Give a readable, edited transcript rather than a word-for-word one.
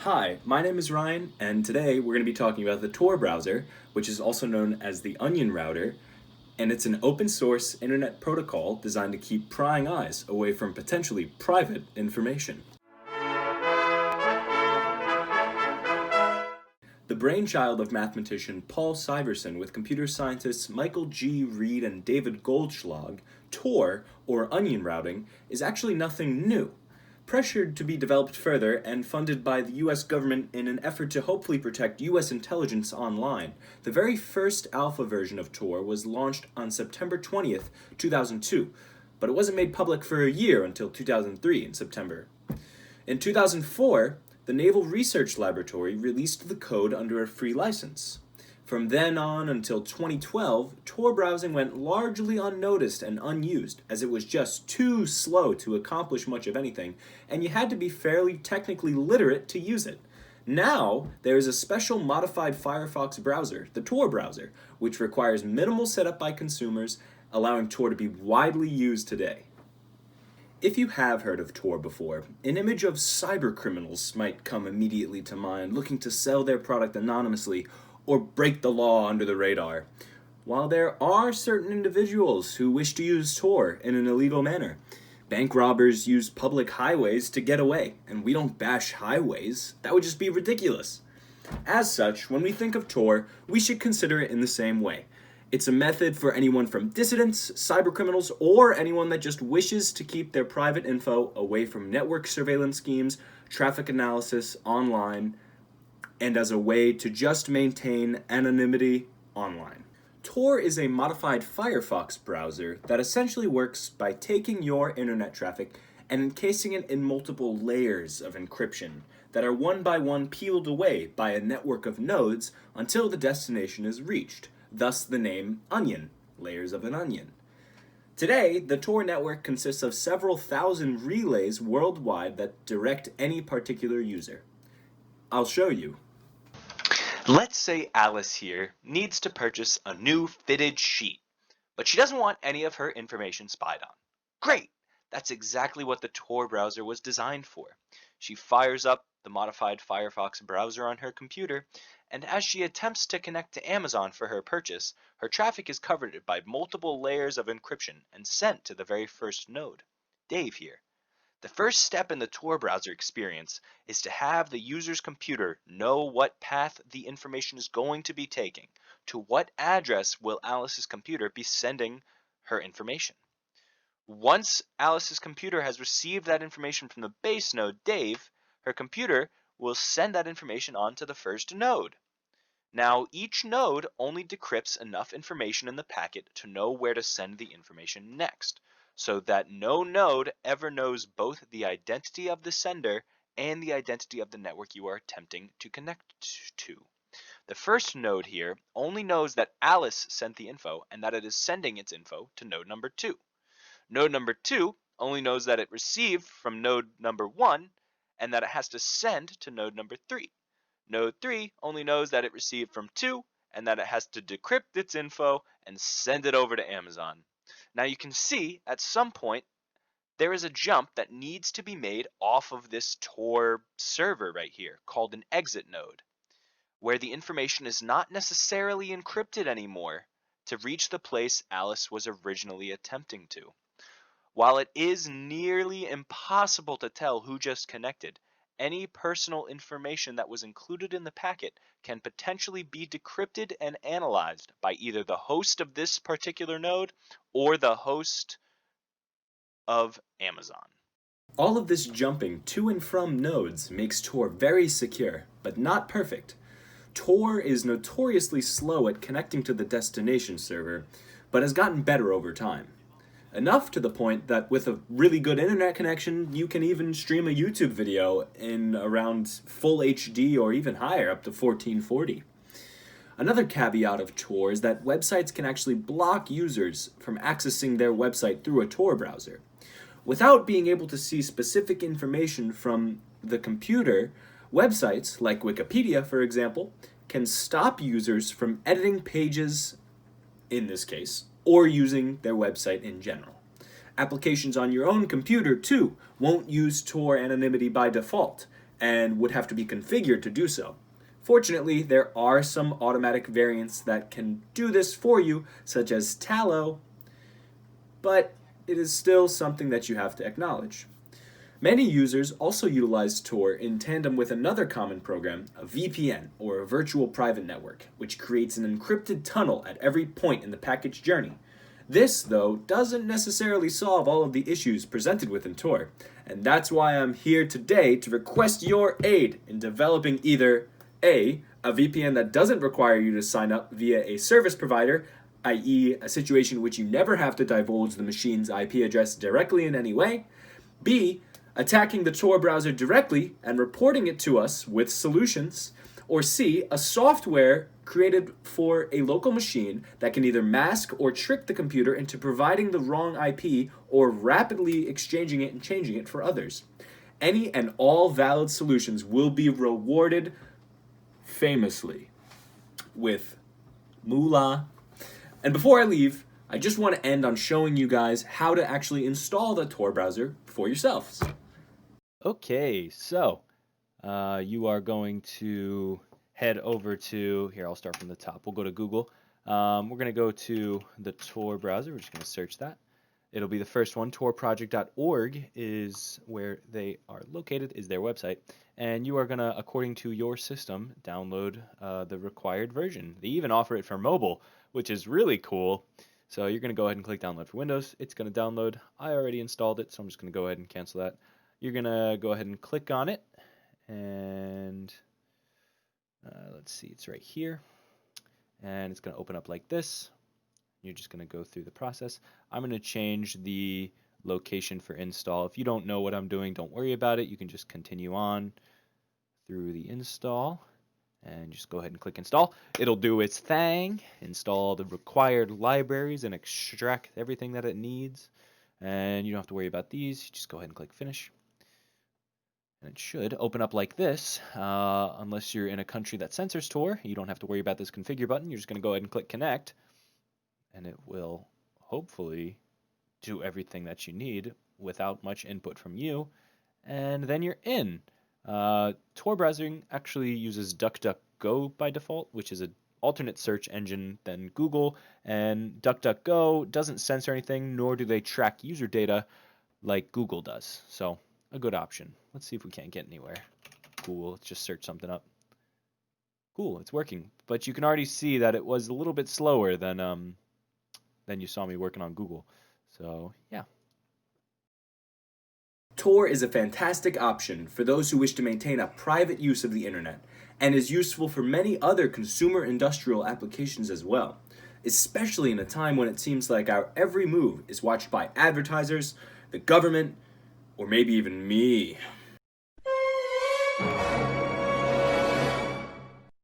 Hi, my name is Ryan, and today we're going to be talking about the Tor browser, which is also known as the Onion router, and it's an open source internet protocol designed to keep prying eyes away from potentially private information. The brainchild of mathematician Paul Syverson with computer scientists Michael G. Reed and David Goldschlag, Tor, or onion routing, is actually nothing new. Pressured to be developed further and funded by the US government in an effort to hopefully protect US intelligence online, the very first alpha version of Tor was launched on September 20th, 2002, but it wasn't made public for a year until 2003 in September. In 2004, the Naval Research Laboratory released the code under a free license. From then on until 2012, Tor browsing went largely unnoticed and unused, as it was just too slow to accomplish much of anything, and you had to be fairly technically literate to use it. Now, there is a special modified Firefox browser, the Tor browser, which requires minimal setup by consumers, allowing Tor to be widely used today. If you have heard of Tor before, an image of cybercriminals might come immediately to mind, looking to sell their product anonymously or break the law under the radar. While there are certain individuals who wish to use Tor in an illegal manner, bank robbers use public highways to get away, and we don't bash highways. That would just be ridiculous. As such, when we think of Tor, we should consider it in the same way. It's a method for anyone from dissidents, cybercriminals, or anyone that just wishes to keep their private info away from network surveillance schemes, traffic analysis online, and as a way to just maintain anonymity online. Tor is a modified Firefox browser that essentially works by taking your internet traffic and encasing it in multiple layers of encryption that are one by one peeled away by a network of nodes until the destination is reached, thus the name Onion, layers of an onion. Today, the Tor network consists of several thousand relays worldwide that direct any particular user. I'll show you. Let's say Alice here needs to purchase a new fitted sheet, but she doesn't want any of her information spied on. Great! That's exactly what the Tor browser was designed for. She fires up the modified Firefox browser on her computer, and as she attempts to connect to Amazon for her purchase, her traffic is covered by multiple layers of encryption and sent to the very first node, Dave here. The first step in the Tor browser experience is to have the user's computer know what path the information is going to be taking. To what address will Alice's computer be sending her information? Once Alice's computer has received that information from the base node, Dave, her computer will send that information on to the first node. Now, each node only decrypts enough information in the packet to know where to send the information next, so that no node ever knows both the identity of the sender and the identity of the network you are attempting to connect to. The first node here only knows that Alice sent the info and that it is sending its info to node number 2. Node number 2 only knows that it received from node number 1 and that it has to send to node number 3. Node 3 only knows that it received from 2 and that it has to decrypt its info and send it over to Amazon. Now you can see at some point there is a jump that needs to be made off of this Tor server right here called an exit node, where the information is not necessarily encrypted anymore to reach the place Alice was originally attempting to. While it is nearly impossible to tell who just connected, any personal information that was included in the packet can potentially be decrypted and analyzed by either the host of this particular node or the host of Amazon. All of this jumping to and from nodes makes Tor very secure, but not perfect. Tor is notoriously slow at connecting to the destination server, but has gotten better over time. Enough to the point that with a really good internet connection, you can even stream a YouTube video in around full HD or even higher, up to 1440. Another caveat of Tor is that websites can actually block users from accessing their website through a Tor browser. Without being able to see specific information from the computer, websites, like Wikipedia for example, can stop users from editing pages, in this case, or using their website in general. Applications on your own computer, too, won't use Tor anonymity by default. and would have to be configured to do so. Fortunately, there are some automatic variants that can do this for you, such as Tallow, but it is still something that you have to acknowledge. Many users also utilize Tor in tandem with another common program, a VPN, or a virtual private network, which creates an encrypted tunnel at every point in the package journey. This, though, doesn't necessarily solve all of the issues presented within Tor, and that's why I'm here today to request your aid in developing either a VPN that doesn't require you to sign up via a service provider, i.e., a situation in which you never have to divulge the machine's IP address directly in any way, B, attacking the Tor browser directly and reporting it to us with solutions, or C, a software created for a local machine that can either mask or trick the computer into providing the wrong IP or rapidly exchanging it and changing it for others. Any and all valid solutions will be rewarded famously with moolah. And before I leave, I just want to end on showing you guys how to actually install the Tor browser for yourselves. Okay, so you are going to head over to, here, I'll start from the top. We'll go to Google. We're going to go to the Tor browser. We're just going to search that. It'll be the first one. torproject.org is where they are located, is their website. And you are going to, according to your system, download the required version. They even offer it for mobile, which is really cool. So you're going to go ahead and click download for Windows. It's going to download. I already installed it, so I'm just going to go ahead and cancel that. You're going to go ahead and click on it. And let's see, it's right here. And it's going to open up like this. You're just going to go through the process. I'm going to change the location for install. If you don't know what I'm doing, don't worry about it. You can just continue on through the install and just go ahead and click install. It'll do its thing, install the required libraries and extract everything that it needs. And you don't have to worry about these. You just go ahead and click finish. And it should open up like this. Unless you're in a country that censors Tor, you don't have to worry about this configure button. You're just going to go ahead and click connect. And it will hopefully do everything that you need without much input from you. And then you're in. Tor browsing actually uses DuckDuckGo by default, which is an alternate search engine than Google. And DuckDuckGo doesn't censor anything, nor do they track user data like Google does. So a good option. Let's see if we can't get anywhere. Cool, let's just search something up. Cool, it's working. But you can already see that it was a little bit slower than you saw me working on Google. So, yeah. Tor is a fantastic option for those who wish to maintain a private use of the internet, and is useful for many other consumer industrial applications as well, especially in a time when it seems like our every move is watched by advertisers, the government, or maybe even me.